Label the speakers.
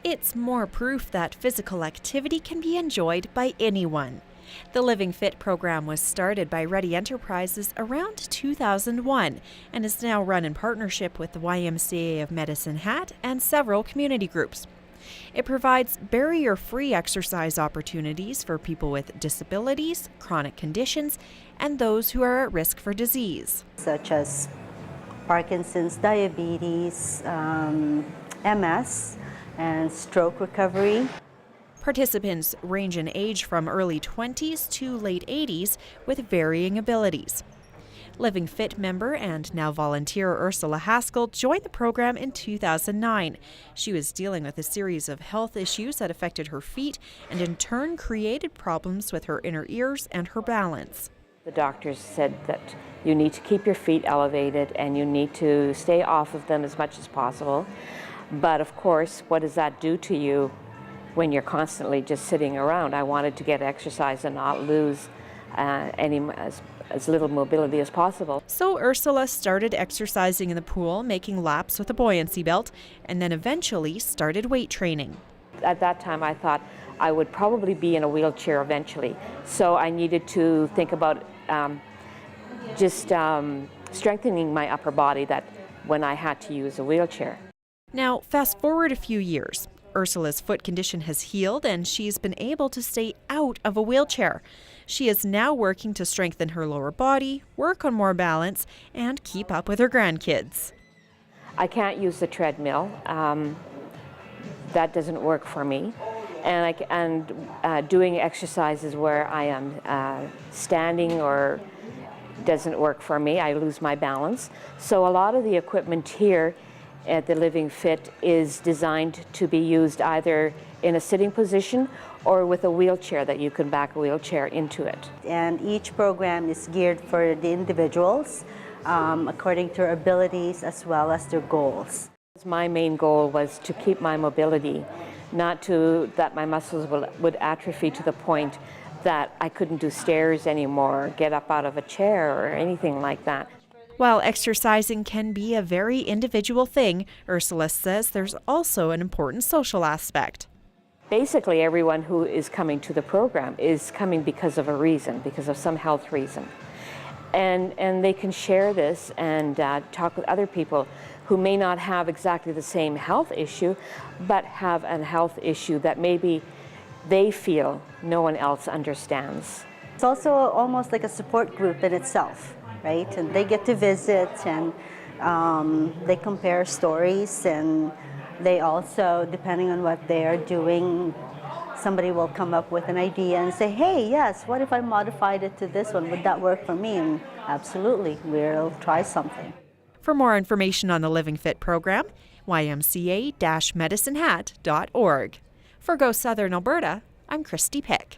Speaker 1: It's more proof that physical activity can be enjoyed by anyone. The Living Fit program was started by Ready Enterprises around 2001 and is now run in partnership with the YMCA of Medicine Hat and several community groups. It provides barrier-free exercise opportunities for people with disabilities, chronic conditions, and those who are at risk for disease,
Speaker 2: such as Parkinson's, diabetes, MS, and stroke recovery.
Speaker 1: Participants range in age from early 20s to late 80s with varying abilities. Living Fit member and now volunteer Ursula Haskell joined the program in 2009. She was dealing with a series of health issues that affected her feet and in turn created problems with her inner ears and her balance.
Speaker 3: The doctors said that you need to keep your feet elevated and you need to stay off of them as much as possible. But of course, what does that do to you when you're constantly just sitting around? I wanted to get exercise and not lose as little mobility as possible.
Speaker 1: So Ursula started exercising in the pool, making laps with a buoyancy belt, and then eventually started weight training.
Speaker 3: At that time I thought I would probably be in a wheelchair eventually, so I needed to think about strengthening my upper body that when I had to use a wheelchair.
Speaker 1: Now fast forward a few years. Ursula's foot condition has healed and she's been able to stay out of a wheelchair. She is now working to strengthen her lower body, work on more balance, and keep up with her grandkids.
Speaker 3: I can't use the treadmill. That doesn't work for me. And doing exercises where I am standing or doesn't work for me. I lose my balance. So a lot of the equipment here at the Living Fit is designed to be used either in a sitting position or with a wheelchair that you can back a wheelchair into it.
Speaker 2: And each program is geared for the individuals according to their abilities as well as their goals.
Speaker 3: My main goal was to keep my mobility, not that my muscles would atrophy to the point that I couldn't do stairs anymore, get up out of a chair or anything like that.
Speaker 1: While exercising can be a very individual thing, Ursula says there's also an important social aspect.
Speaker 3: Basically, everyone who is coming to the program is coming because of a reason, because of some health reason. And they can share this and talk with other people who may not have exactly the same health issue, but have a health issue that maybe they feel no one else understands.
Speaker 2: It's also almost like a support group in itself. Right? And they get to visit and they compare stories, and they also, depending on what they're doing, somebody will come up with an idea and say, hey, yes, what if I modified it to this one? Would that work for me? And absolutely, we'll try something.
Speaker 1: For more information on the Living Fit program, YMCA-medicinehat.org. For Go Southern Alberta, I'm Christy Pick.